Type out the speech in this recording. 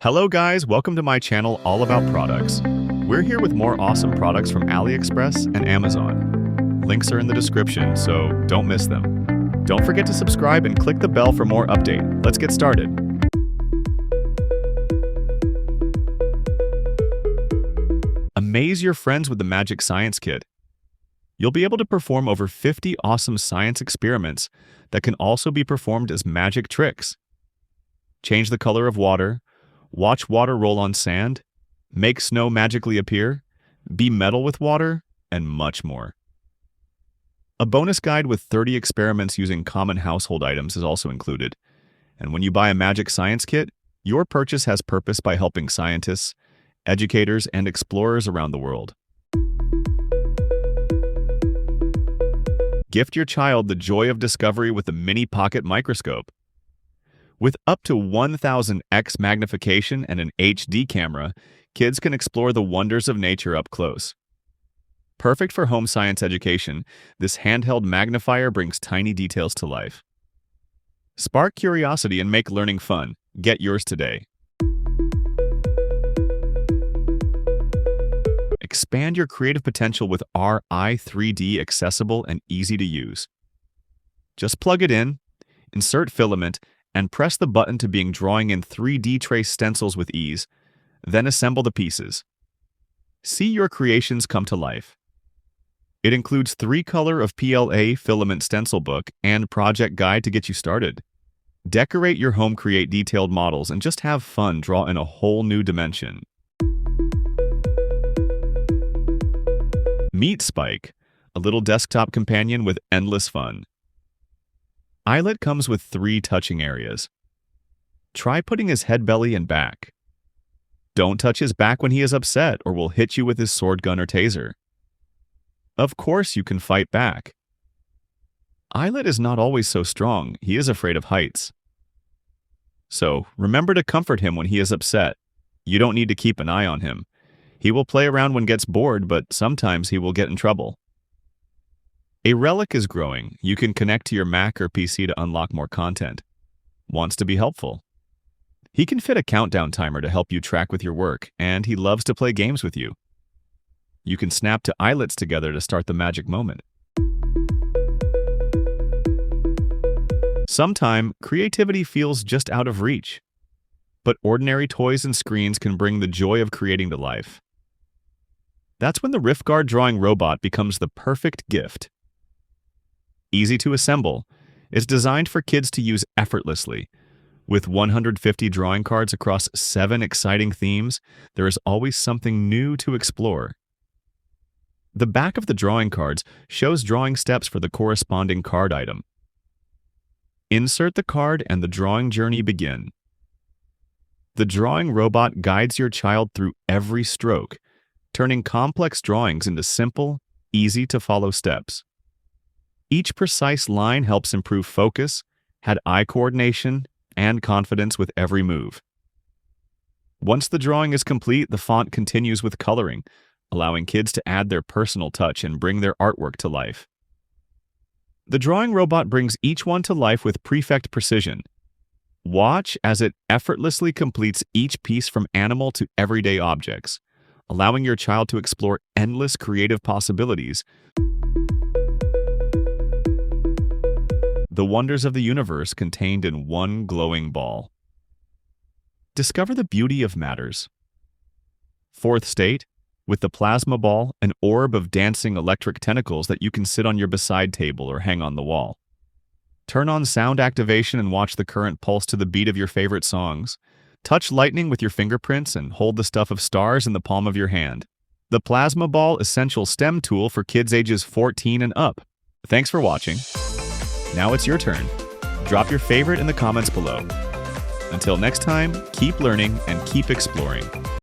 Hello guys, welcome to my channel all about products. We're here with more awesome products from AliExpress and Amazon. Links are in the description, so don't miss them. Don't forget to subscribe and click the bell for more update. Let's get started. Amaze your friends with the Magic Science Kit. You'll be able to perform over 50 awesome science experiments that can also be performed as magic tricks. Change the color of water, watch water roll on sand, make snow magically appear, be metal with water, and much more. A bonus guide with 30 experiments using common household items is also included. And when you buy a Magic Science Kit, your purchase has purpose by helping scientists, educators, and explorers around the world. Gift your child the joy of discovery with the mini pocket microscope. With up to 1000x magnification and an HD camera, kids can explore the wonders of nature up close. Perfect for home science education, this handheld magnifier brings tiny details to life. Spark curiosity and make learning fun. Get yours today. Expand your creative potential with our i3D accessible and easy to use. Just plug it in, insert filament, and press the button to begin drawing in 3D trace stencils with ease, then assemble the pieces. See your creations come to life. It includes 3-color of PLA filament stencil book and project guide to get you started. Decorate your home, create detailed models, and just have fun draw in a whole new dimension. Meet Spike, a little desktop companion with endless fun. Eyelet comes with 3 touching areas. Try putting his head, belly, and back. Don't touch his back when he is upset or will hit you with his sword gun or taser. Of course you can fight back. Eyelet is not always so strong, he is afraid of heights. So remember to comfort him when he is upset. You don't need to keep an eye on him. He will play around when gets bored, but sometimes he will get in trouble. A relic is growing. You can connect to your Mac or PC to unlock more content. Wants to be helpful. He can fit a countdown timer to help you track with your work, and he loves to play games with you. You can snap to eyelets together to start the magic moment. Sometimes creativity feels just out of reach, but ordinary toys and screens can bring the joy of creating to life. That's when the RiffGuard drawing robot becomes the perfect gift. Easy to assemble, it's designed for kids to use effortlessly. With 150 drawing cards across 7 exciting themes, there is always something new to explore. The back of the drawing cards shows drawing steps for the corresponding card item. Insert the card and the drawing journey begin. The drawing robot guides your child through every stroke, turning complex drawings into simple, easy-to-follow steps. Each precise line helps improve focus, hand-eye coordination, and confidence with every move. Once the drawing is complete, the font continues with coloring, allowing kids to add their personal touch and bring their artwork to life. The drawing robot brings each one to life with perfect precision. Watch as it effortlessly completes each piece from animal to everyday objects, allowing your child to explore endless creative possibilities. The wonders of the universe contained in one glowing ball. Discover the beauty of matters. Fourth state, with the plasma ball, an orb of dancing electric tentacles that you can sit on your beside table or hang on the wall. Turn on sound activation and watch the current pulse to the beat of your favorite songs. Touch lightning with your fingerprints and hold the stuff of stars in the palm of your hand. The Plasma Ball Essential STEM tool for kids ages 14 and up. Thanks for watching. Now it's your turn. Drop your favorite in the comments below. Until next time, keep learning and keep exploring.